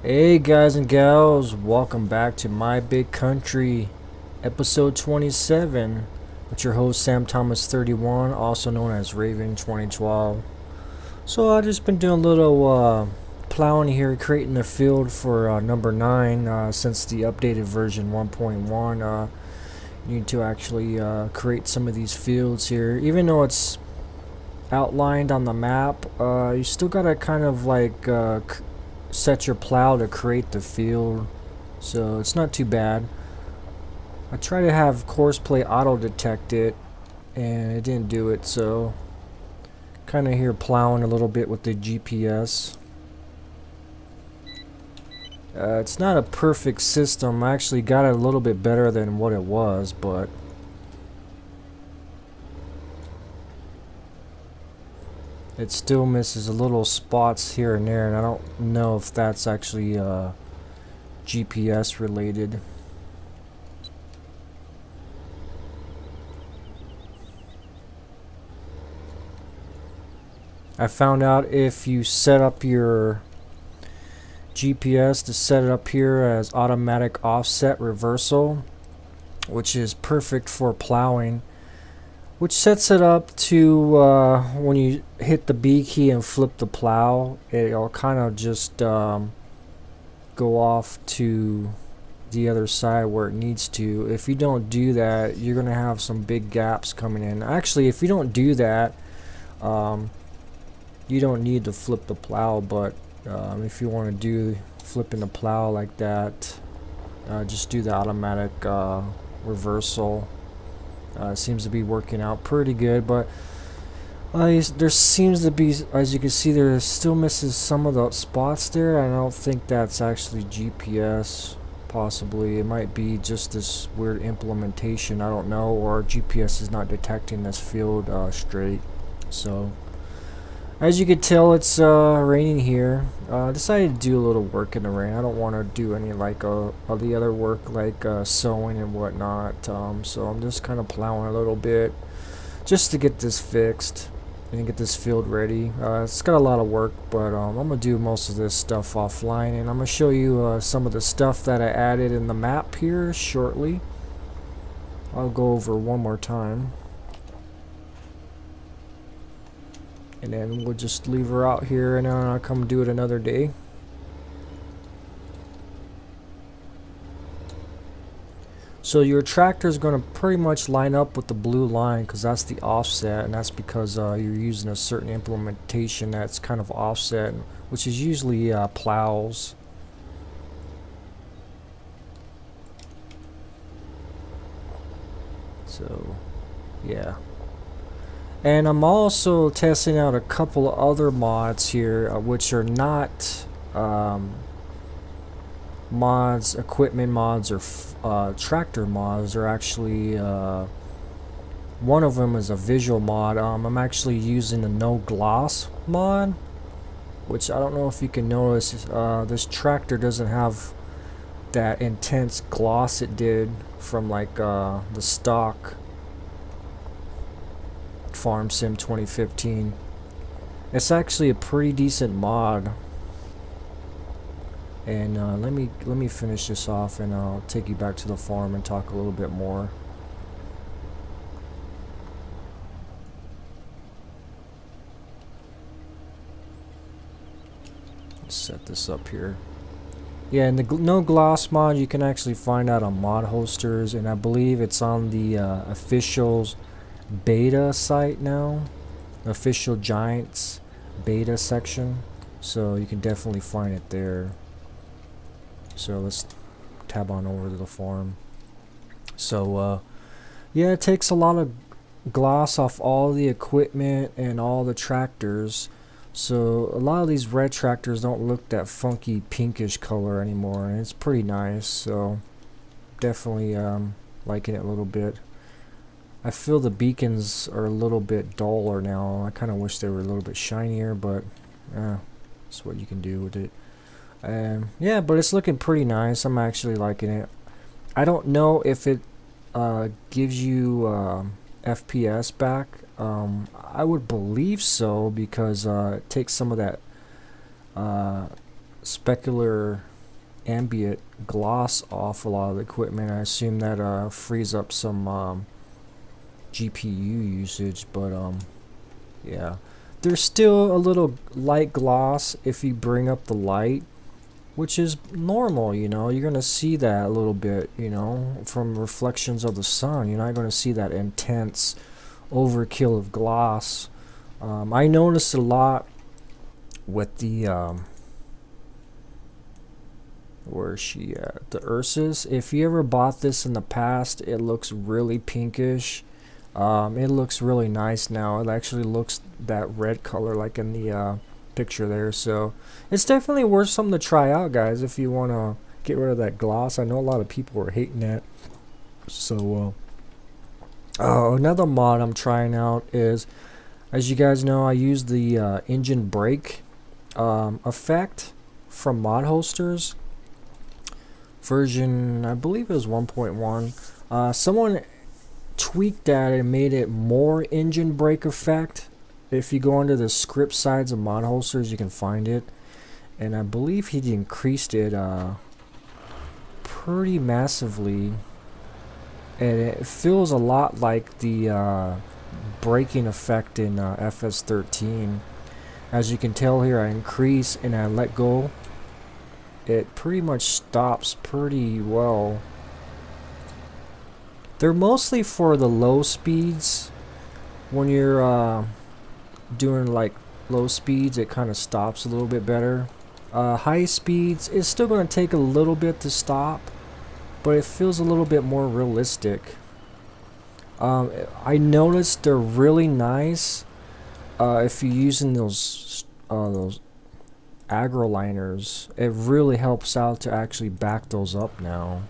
Hey guys and gals, welcome back to My Big Country, episode 27, with your host Sam Thomas 31, also known as Raven 2012. So I've just been doing a little plowing here, creating the field for number 9 since the updated version 1.1. You need to actually create some of these fields here, even though it's outlined on the map. You still gotta kind of like set your plow to create the field, so it's not too bad. I try to have course play auto detect it, and it didn't do it, so kind of here plowing a little bit with the GPS. It's not a perfect system. I actually got it a little bit better than what it was, but it still misses a little spots here and there, and I don't know if that's actually GPS related. I found out if you set up your GPS to set it up here as automatic offset reversal, which is perfect for plowing, which sets it up to when you hit the B key and flip the plow, it'll kind of just go off to the other side where it needs to. If you don't do that, you're gonna have some big gaps coming in. Actually, if you don't do that, you don't need to flip the plow, but if you want to do flipping the plow like that, just do the automatic reversal. Seems to be working out pretty good, but there seems to be, as you can see, there still misses some of the spots there. I don't think that's actually GPS. Possibly it might be just this weird implementation, I don't know, or GPS is not detecting this field straight. So as you can tell, it's raining here. I decided to do a little work in the rain. I don't want to do any like the other work like sewing and whatnot. So I'm just kind of plowing a little bit just to get this fixed and get this field ready. It's got a lot of work, but I'm gonna do most of this stuff offline, and I'm gonna show you some of the stuff that I added in the map here shortly. I'll go over one more time, and then we'll just leave her out here, and then I'll come do it another day. So your tractor is going to pretty much line up with the blue line, because that's the offset, and that's because you're using a certain implementation that's kind of offset, which is usually plows. So yeah. And I'm also testing out a couple of other mods here, which are not mods, equipment mods, or tractor mods. They're actually, one of them is a visual mod. I'm actually using a no gloss mod, which I don't know if you can notice. This tractor doesn't have that intense gloss it did from like the stock Farm Sim 2015. It's actually a pretty decent mod, and let me finish this off, and I'll take you back to the farm and talk a little bit more. Let's set this up here. Yeah, and the no gloss mod you can actually find out on mod hosters, and I believe it's on the official's beta site now, official Giants beta section, so you can definitely find it there. So let's tab on over to the farm. So yeah, it takes a lot of gloss off all the equipment and all the tractors, so a lot of these red tractors don't look that funky pinkish color anymore, and it's pretty nice. So definitely liking it a little bit. I feel the beacons are a little bit duller now. I kind of wish they were a little bit shinier, but that's what you can do with it. Yeah, but it's looking pretty nice. I'm actually liking it. I don't know if it gives you FPS back. I would believe so, because it takes some of that specular ambient gloss off a lot of the equipment. I assume that frees up some GPU usage, but yeah, there's still a little light gloss if you bring up the light, which is normal. You're gonna see that a little bit, from reflections of the sun. You're not gonna see that intense overkill of gloss. I noticed a lot with the where is she at? The Ursus. If you ever bought this in the past, it looks really pinkish. It looks really nice now. It actually looks that red color like in the picture there. So it's definitely worth something to try out, guys, if you want to get rid of that gloss. I know a lot of people are hating that. So another mod I'm trying out is, as you guys know, I use the engine brake effect from mod holsters. Version, I believe it was 1.1. Someone tweaked that and made it more engine brake effect. If you go under the script sides of mod holsters, you can find it. And I believe he increased it pretty massively. And it feels a lot like the braking effect in FS13. As you can tell here, I increase and I let go. It pretty much stops pretty well. They're mostly for the low speeds. When you're doing like low speeds, it kind of stops a little bit better. High speeds, it's still going to take a little bit to stop, but it feels a little bit more realistic. I noticed they're really nice if you're using those agroliners. It really helps out to actually back those up now.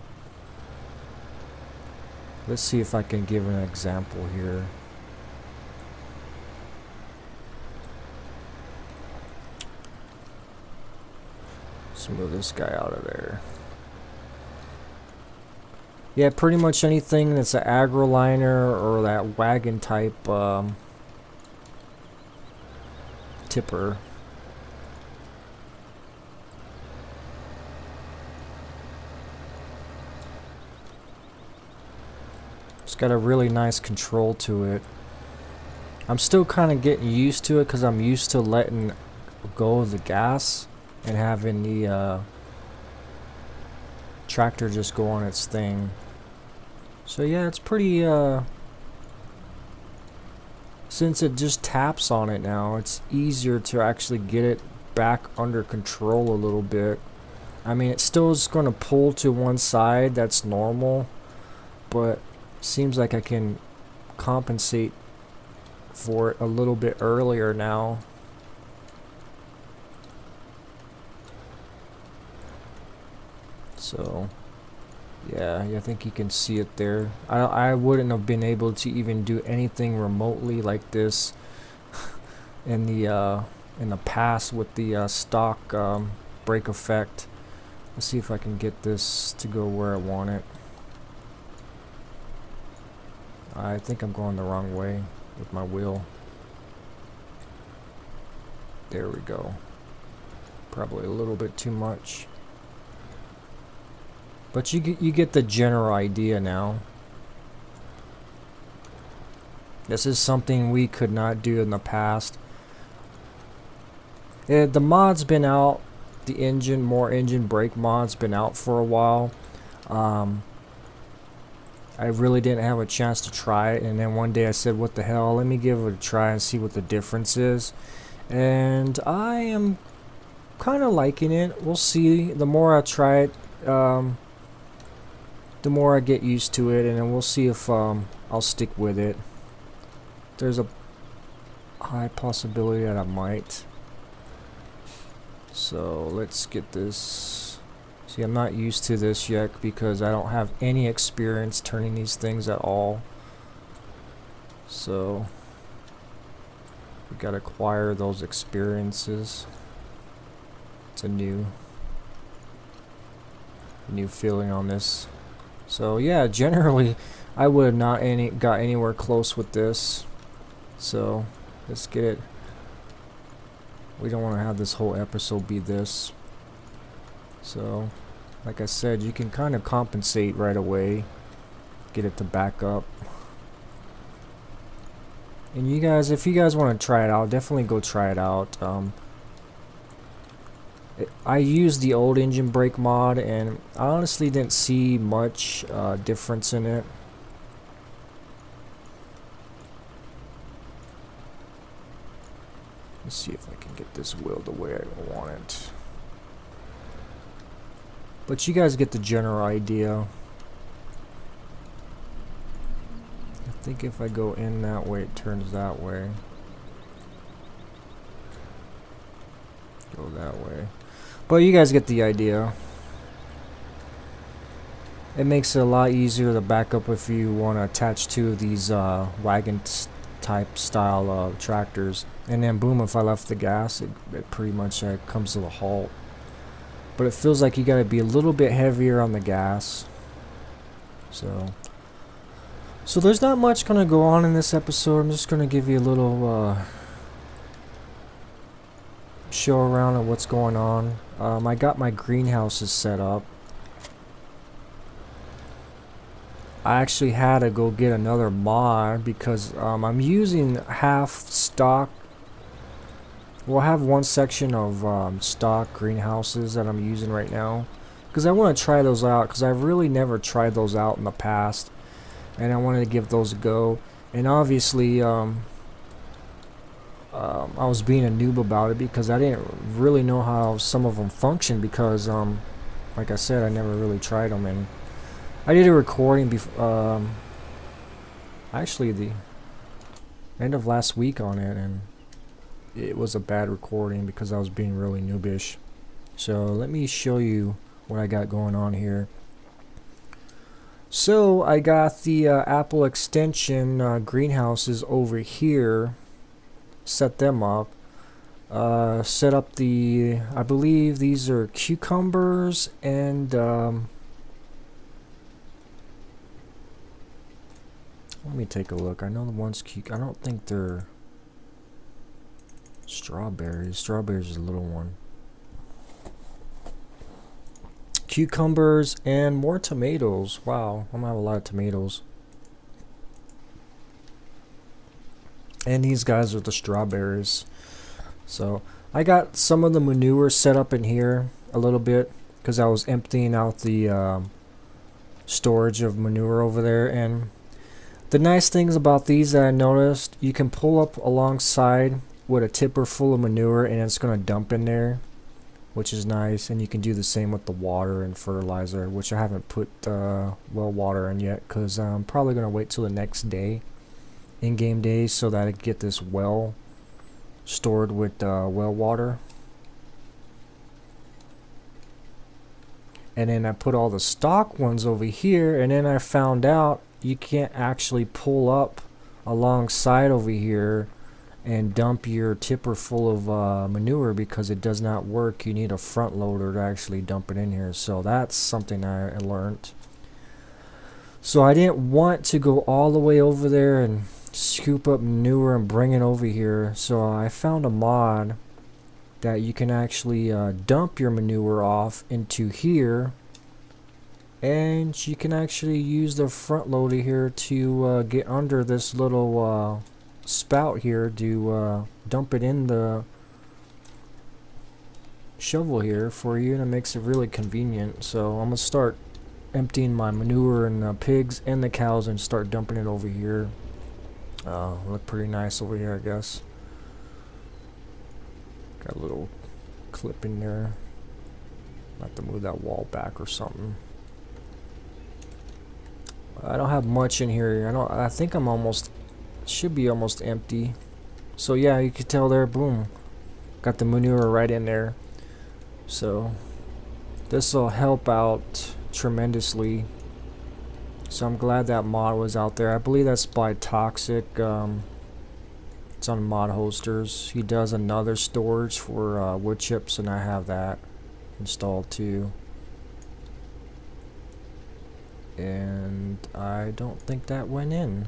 Let's see if I can give an example here. Let's move this guy out of there. Yeah, pretty much anything that's an agroliner or that wagon type tipper. It's got a really nice control to it. I'm still kind of getting used to it because I'm used to letting go of the gas and having the tractor just go on its thing. So yeah, it's pretty since it just taps on it now, it's easier to actually get it back under control a little bit. I mean, it still is going to pull to one side, that's normal, but seems like I can compensate for it a little bit earlier now. So yeah, I think you can see it there. I wouldn't have been able to even do anything remotely like this in the past with the stock brake effect. Let's see if I can get this to go where I want it. I think I'm going the wrong way with my wheel. There we go. Probably a little bit too much. But you get the general idea now. This is something we could not do in the past. The mod's been out. The more engine brake mod's been out for a while. I really didn't have a chance to try it, and then one day I said, what the hell, let me give it a try and see what the difference is. And I am kind of liking it. We'll see. The more I try it, the more I get used to it, and then we'll see if I'll stick with it. There's a high possibility that I might. So let's get this. See, I'm not used to this yet because I don't have any experience turning these things at all. So we gotta acquire those experiences. It's a new feeling on this. So yeah, generally I would have not got anywhere close with this. So let's get it. We don't want to have this whole episode be this. So like I said, you can kind of compensate right away, get it to back up. And you guys, if you guys want to try it out, definitely go try it out. I used the old engine brake mod, and I honestly didn't see much difference in it. Let's see if I can get this wheel the way I want it. But you guys get the general idea. I think if I go in that way, it turns that way. Go that way. But you guys get the idea. It makes it a lot easier to back up if you want to attach two of these wagon type style tractors. And then boom, if I left the gas, it pretty much comes to a halt. But it feels like you got to be a little bit heavier on the gas. So there's not much going to go on in this episode. I'm just going to give you a little show around of what's going on. I got my greenhouses set up. I actually had to go get another mod because I'm using half stock. Well, I have one section of stock greenhouses that I'm using right now because I want to try those out because I've really never tried those out in the past, and I wanted to give those a go. And obviously I was being a noob about it because I didn't really know how some of them function because like I said, I never really tried them. And I did a recording actually the end of last week on it, and it was a bad recording because I was being really noobish. So let me show you what I got going on here. So I got the Apple extension greenhouses over here, set them up, set up the, I believe these are cucumbers and let me take a look. I know the ones I don't think they're strawberries. Strawberries is a little one. Cucumbers and more tomatoes. Wow, I'm gonna have a lot of tomatoes. And these guys are the strawberries. So I got some of the manure set up in here a little bit because I was emptying out the storage of manure over there. And the nice things about these that I noticed, you can pull up alongside with a tipper full of manure and it's going to dump in there, which is nice. And you can do the same with the water and fertilizer, which I haven't put well water in yet because I'm probably going to wait till the next day, in-game days, so that I can get this well stored with well water. And then I put all the stock ones over here, and then I found out you can't actually pull up alongside over here and dump your tipper full of manure because it does not work. You need a front loader to actually dump it in here. So that's something I learned. So I didn't want to go all the way over there and scoop up manure and bring it over here. So I found a mod that you can actually dump your manure off into here, and you can actually use the front loader here to get under this little spout here to dump it in the shovel here for you, and it makes it really convenient. So I'm gonna start emptying my manure and the pigs and the cows and start dumping it over here. Look pretty nice over here, I guess. Got a little clip in there. Have to move that wall back or something. I don't have much in here. I think I'm almost, should be almost empty. So yeah, you can tell there, boom, got the manure right in there. So this will help out tremendously. So I'm glad that mod was out there. I believe that's by Toxic. It's on Mod Holsters. He does another storage for wood chips, and I have that installed too. And I don't think that went in.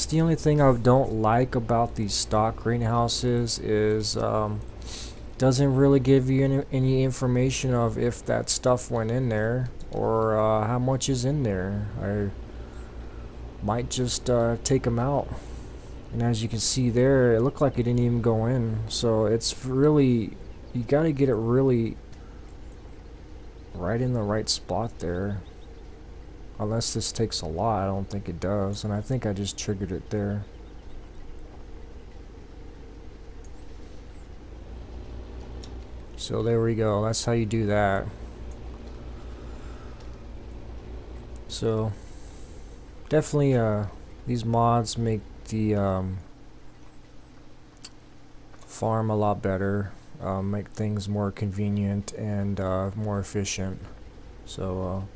That's the only thing I don't like about these stock greenhouses is doesn't really give you any information of if that stuff went in there or how much is in there. I might just take them out. And as you can see there, it looked like it didn't even go in. So it's really, you got to get it really right in the right spot there. Unless this takes a lot, I don't think it does. And I think I just triggered it there. So there we go. That's how you do that. So definitely these mods make the farm a lot better, make things more convenient and more efficient. So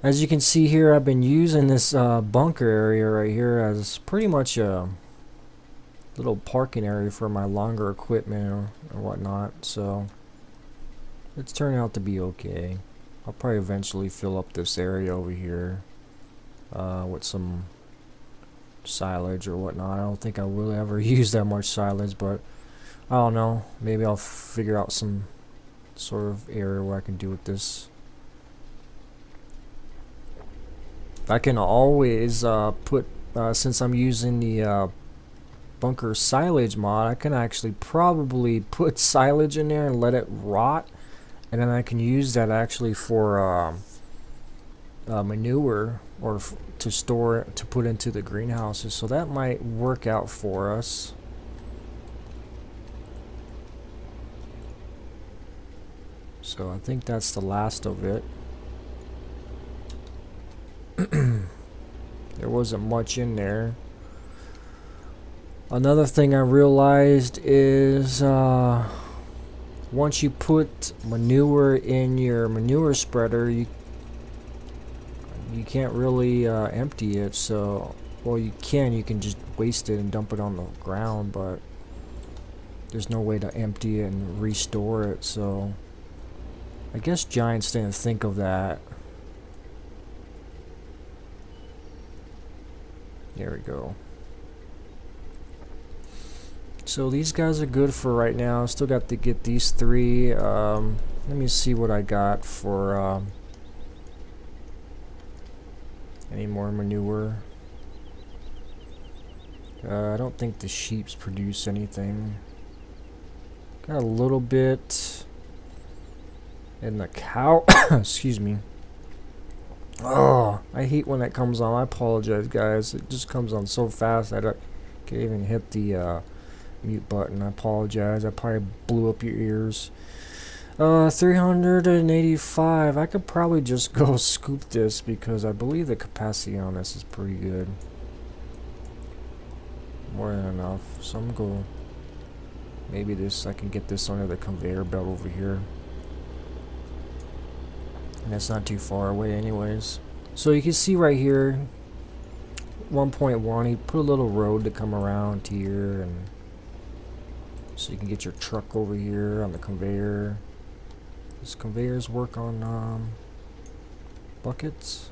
as you can see here, I've been using this bunker area right here as pretty much a little parking area for my longer equipment or whatnot. So it's turning out to be okay. I'll probably eventually fill up this area over here with some silage or whatnot. I don't think I will ever use that much silage, but I don't know. Maybe I'll figure out some sort of area where I can do with this. I can always put, since I'm using the bunker silage mod, I can actually probably put silage in there and let it rot, and then I can use that actually for manure or to store, to put into the greenhouses. So that might work out for us. So I think that's the last of it. There wasn't much in there. Another thing I realized is once you put manure in your manure spreader, you can't really empty it. So, well, you can just waste it and dump it on the ground, but there's no way to empty it and restore it. So I guess Giants didn't think of that. There we go. So these guys are good for right now. Still got to get these three. Let me see what I got for any more manure. I don't think the sheeps produce anything. Got a little bit in the cow. Excuse me. Oh, I hate when that comes on. I apologize, guys. It just comes on so fast that I can't even hit the mute button. I apologize. I probably blew up your ears. 385. I could probably just go scoop this because I believe the capacity on this is pretty good. More than enough. So I'm gonna go. Maybe this, I can get this under the conveyor belt over here. And it's not too far away anyways. So you can see right here, 1.1, he put a little road to come around here, and so you can get your truck over here on the conveyor. Does conveyors work on buckets?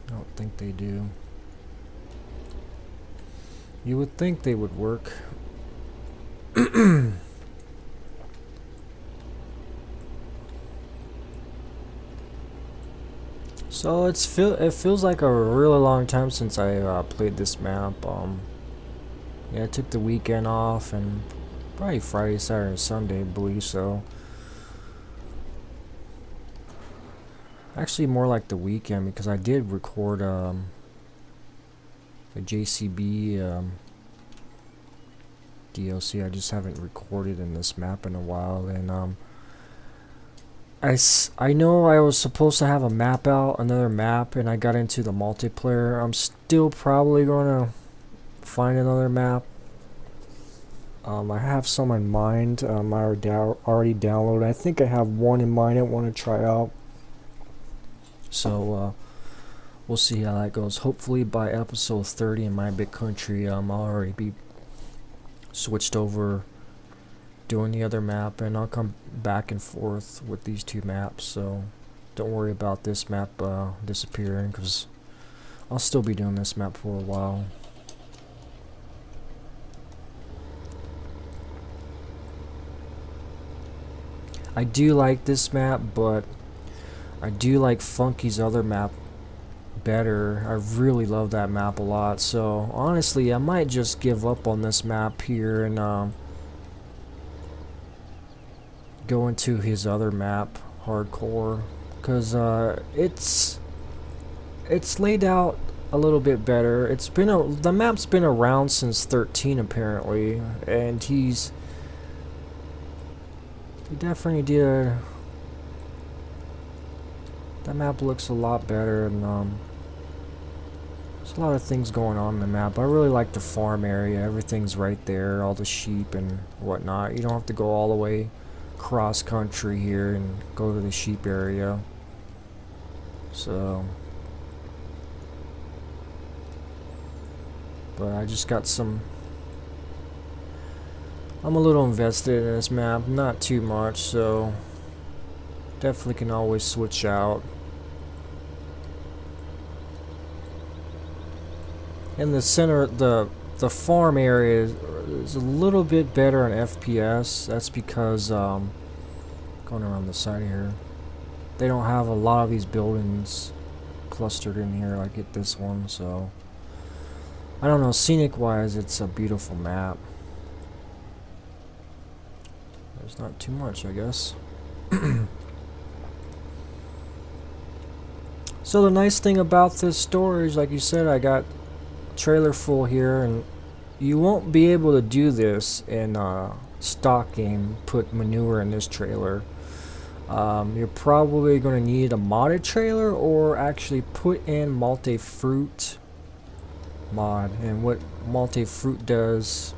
I don't think they do. You would think they would work. So it feels like a really long time since I played this map. Yeah, I took the weekend off and probably Friday, Saturday, and Sunday, I believe so. Actually, more like the weekend because I did record the JCB DLC. I just haven't recorded in this map in a while, and I know I was supposed to have a map out, another map, and I got into the multiplayer. I'm still probably gonna find another map. I have some in mind. I already downloaded. I think I have one in mind I want to try out. So we'll see how that goes. Hopefully by episode 30 in my big country, I'll already be switched over doing the other map, and I'll come back and forth with these two maps. So don't worry about this map disappearing, because I'll still be doing this map for a while. I do like this map, but I do like Funky's other map better. I really love that map a lot, so honestly I might just give up on this map here and go into his other map, Hardcore, because it's laid out a little bit better. It's been the map's been around since 13 apparently, and he definitely did. That map looks a lot better, and there's a lot of things going on in the map. I really like the farm area. Everything's right there, all the sheep and whatnot. You don't have to go all the way cross country here and go to the sheep area. So, but I just got some. I'm a little invested in this map, not too much, so definitely can always switch out. In the center, the farm area is a little bit better on FPS. That's because going around the side here, they don't have a lot of these buildings clustered in here like at this one. So I don't know. Scenic wise, it's a beautiful map. There's not too much, I guess. So the nice thing about this storage, like you said, I got trailer full here, and you won't be able to do this in stock game, put manure in this trailer. You're probably going to need a modded trailer, or actually put in multi-fruit mod. And what multi-fruit does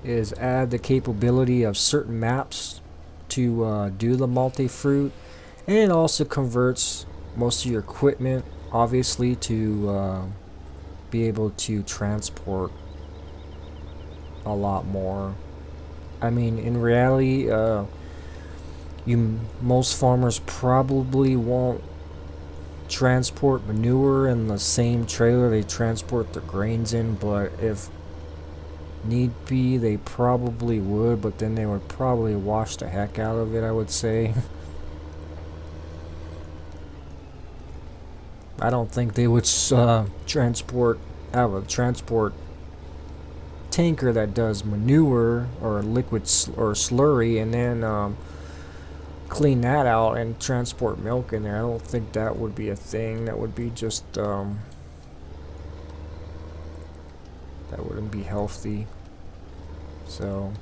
is add the capability of certain maps to do the multi-fruit, and it also converts most of your equipment obviously to be able to transport a lot more. I mean, in reality, most farmers probably won't transport manure in the same trailer they transport their grains in, but if need be, they probably would, but then they would probably wash the heck out of it, I would say. I don't think they would have a transport tanker that does manure or liquid or slurry, and then clean that out and transport milk in there. I don't think that would be a thing. That would be just that wouldn't be healthy. So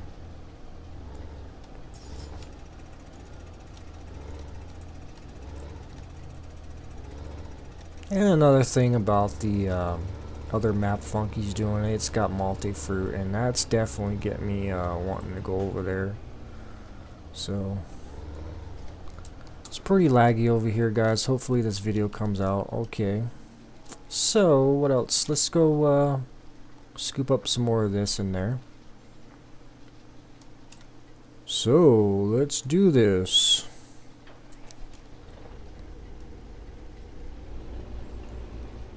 and another thing about the other map Funky's doing, it's got multi-fruit, and that's definitely getting me wanting to go over there. So it's pretty laggy over here, guys. Hopefully this video comes out okay. So what else? Let's go scoop up some more of this in there. So let's do this.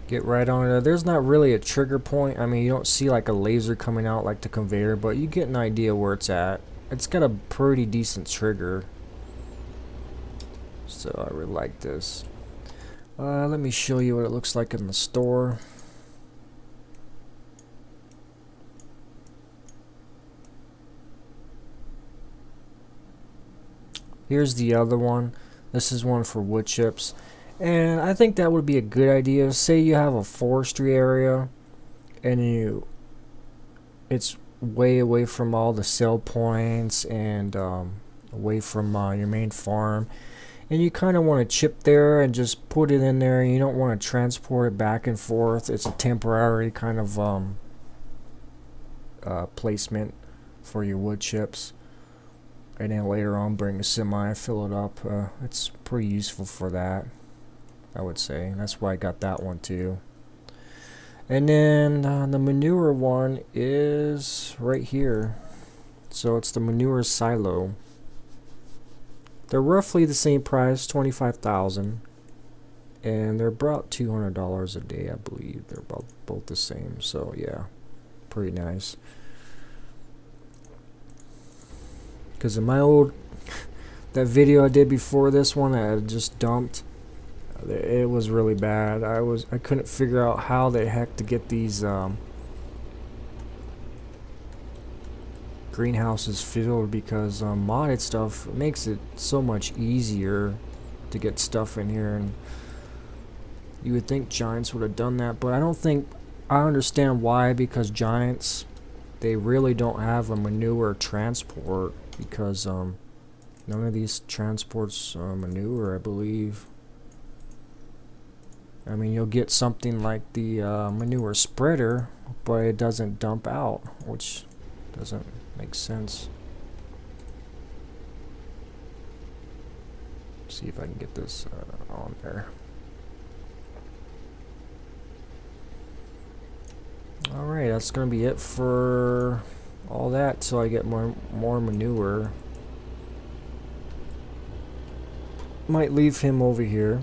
Get right on it. There's not really a trigger point. I mean, you don't see like a laser coming out like the conveyor, but you get an idea where it's at. It's got a pretty decent trigger, so I really like this. Let me show you what it looks like in the store. Here's the other one. This is one for wood chips. And I think that would be a good idea. Say you have a forestry area and it's way away from all the sell points and away from your main farm, and you kind of want to chip there and just put it in there, and you don't want to transport it back and forth. It's a temporary kind of placement for your wood chips, and then later on bring a semi and fill it up. It's pretty useful for that, I would say. That's why I got that one too. And then the manure one is right here. So it's the manure silo. They're roughly the same price, 25,000, and they're about $200 a day, I believe. They're about both the same, so yeah, pretty nice. Because in my old, that video I did before this one, I had just dumped. It was really bad. I couldn't figure out how the heck to get these greenhouses filled, because modded stuff makes it so much easier to get stuff in here, and you would think Giants would have done that, but I don't think, I understand why, because Giants, they really don't have a manure transport, because none of these transports manure, I believe. I mean, you'll get something like the manure spreader, but it doesn't dump out, which doesn't make sense. See if I can get this on there. Alright, that's gonna be it for all that till I get more manure. Might leave him over here.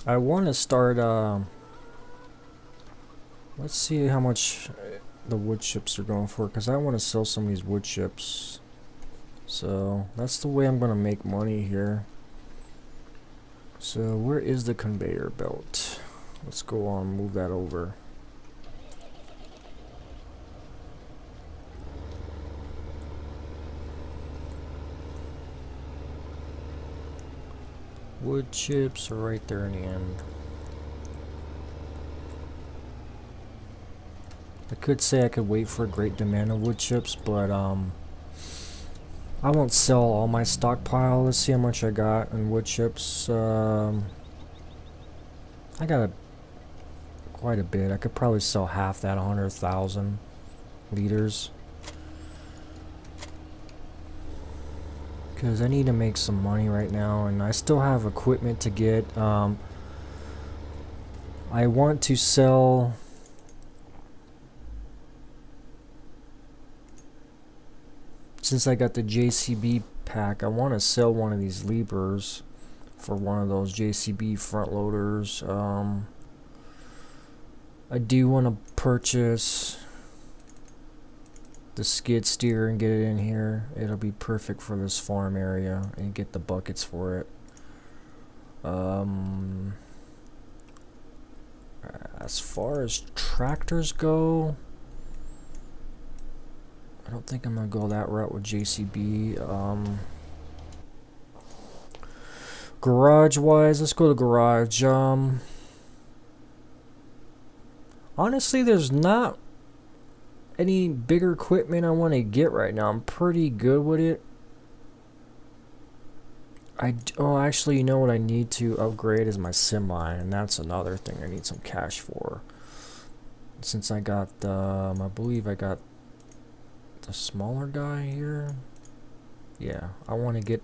I want to start let's see how much the wood chips are going for, because I want to sell some of these wood chips. So that's the way I'm going to make money here. So where is the conveyor belt? Let's go on, move that over. Wood chips are right there in the end. I could say I could wait for a great demand of wood chips, but I won't sell all my stockpile. Let's see how much I got in wood chips. I got quite a bit. I could probably sell half that, 100,000 liters. Because I need to make some money right now, and I still have equipment to get. I want to sell... Since I got the JCB pack, I want to sell one of these levers for one of those JCB front loaders. I do want to purchase the skid steer and get it in here. It'll be perfect for this farm area, and get the buckets for it. As far as tractors go, I don't think I'm gonna go that route with JCB. Garage wise, let's go to garage. Honestly, there's not any bigger equipment I want to get right now. I'm pretty good with it. Oh, actually, you know what I need to upgrade is my semi, and that's another thing I need some cash for. Since I got I believe I got the smaller guy here. Yeah, I want to get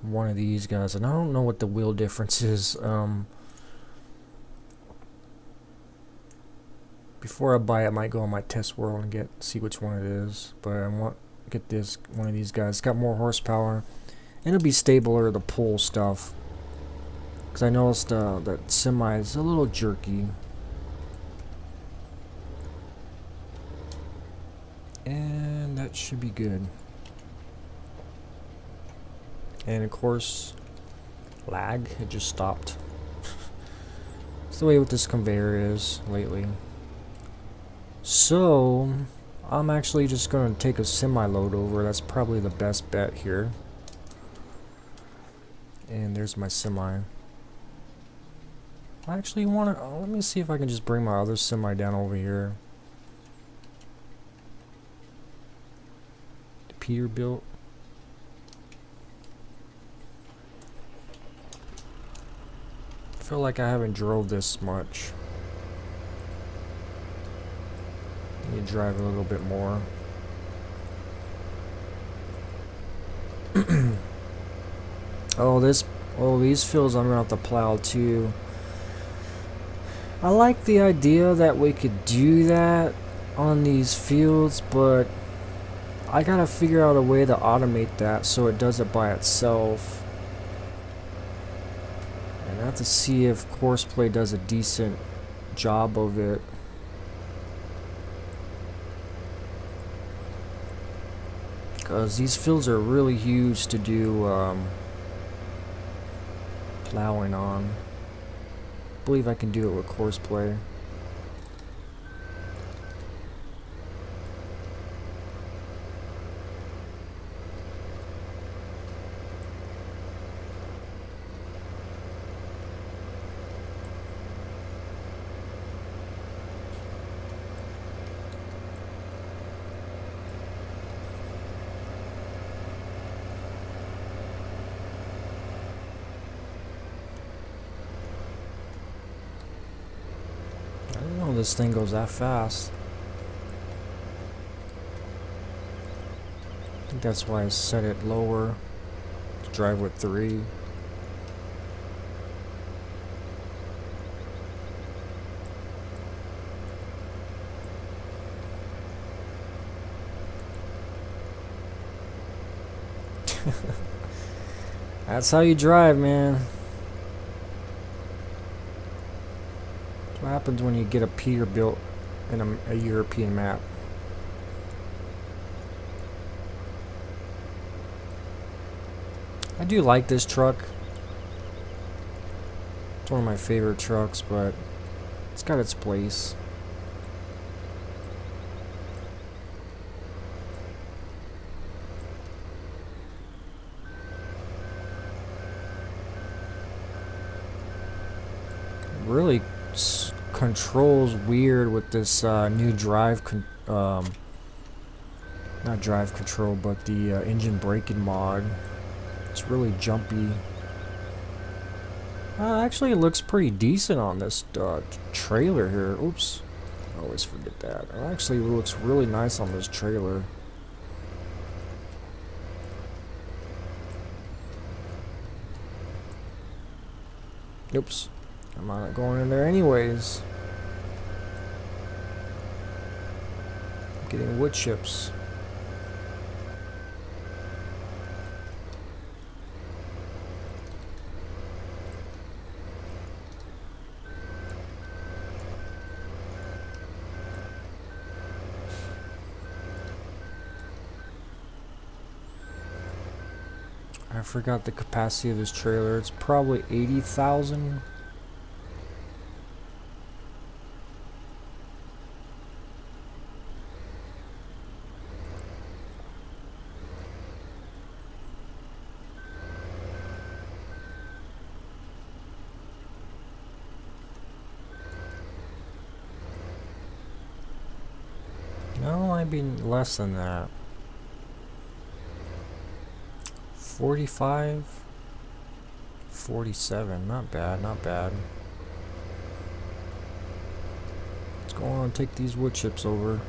one of these guys, and I don't know what the wheel difference is. Before I buy it, I might go on my test world and see which one it is. But I want to get this one of these guys. It's got more horsepower, and it'll be stabler to pull stuff. Because I noticed that semi is a little jerky. And that should be good. And of course, lag, it just stopped. It's the way with this conveyor is lately. So, I'm actually just going to take a semi-load over. That's probably the best bet here. And there's my semi. I actually want to, let me see if I can just bring my other semi down over here. Peterbilt. I feel like I haven't drove this much. I need to drive a little bit more. Oh, these fields I'm gonna have to plow too. I like the idea that we could do that on these fields, but I gotta figure out a way to automate that so it does it by itself. And I have to see if Courseplay does a decent job of it. Because these fields are really huge to do plowing on. I believe I can do it with Courseplay. I don't know this thing goes that fast. I think that's why I set it lower to drive with 3. That's how you drive, man. That's what happens when you get a Peterbilt in a European map. I do like this truck. It's one of my favorite trucks, but it's got its place. Really controls weird with this new drive not drive control, but the engine braking mod. It's really jumpy. Actually, it looks pretty decent on this trailer here. Oops, I always forget that. It actually looks really nice on this trailer. Oops. I'm not going in there anyways. I'm getting wood chips. I forgot the capacity of this trailer. It's probably 80,000. No, might be less than that. 45, 47. Not bad, not bad. Let's go on and take these wood chips over.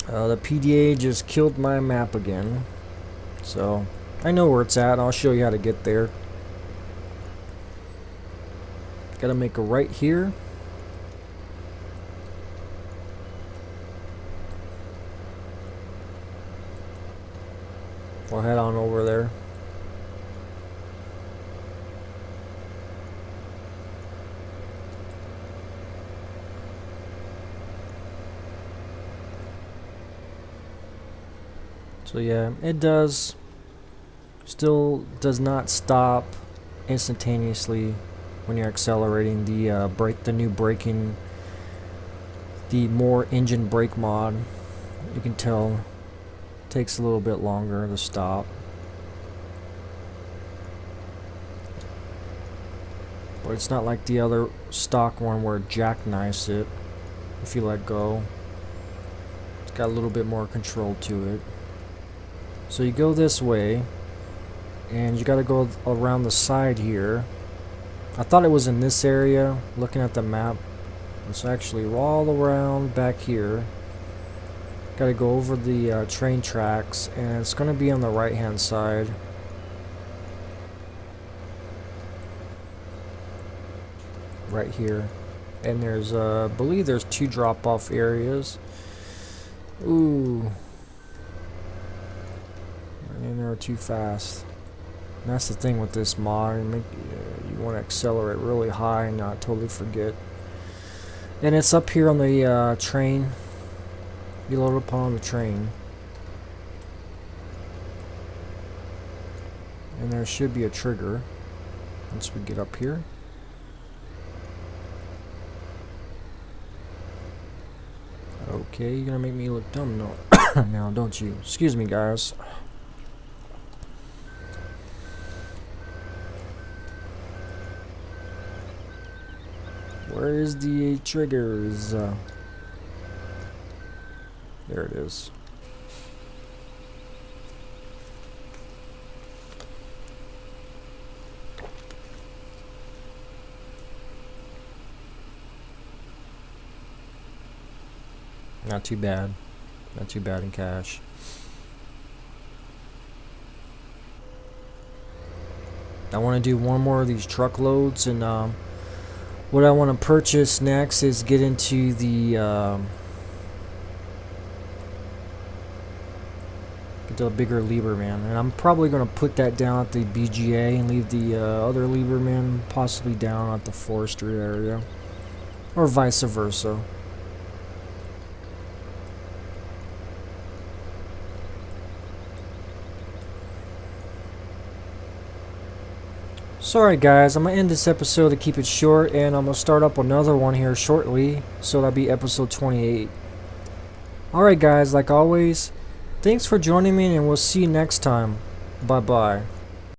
The PDA just killed my map again. So, I know where it's at. I'll show you how to get there. Gotta make a right here. We'll head on over there. So yeah, it still does not stop instantaneously when you're accelerating. The new braking, the more engine brake mod, you can tell takes a little bit longer to stop. But it's not like the other stock one where it jackknifes it if you let go. It's got a little bit more control to it. So you go this way, and you gotta go around the side here. I thought it was in this area, looking at the map. It's actually all around back here. Gotta go over the train tracks, and it's gonna be on the right hand side. Right here. And there's, I believe there's 2 drop off areas. Ooh. And they're too fast. And that's the thing with this mod. You want to accelerate really high and not totally forget. And it's up here on the train. You load up on the train. And there should be a trigger once we get up here. Okay, you're gonna make me look dumb now, don't you? Excuse me, guys. Where is the triggers? There it is. Not too bad. Not too bad in cash. I want to do one more of these truckloads, and what I want to purchase next is get into the get the bigger Lieberman, and I'm probably going to put that down at the BGA and leave the other Lieberman possibly down at the forestry area, or vice versa. So alright guys, I'm going to end this episode to keep it short, and I'm going to start up another one here shortly, so that'll be episode 28. Alright guys, like always, thanks for joining me, and we'll see you next time. Bye bye.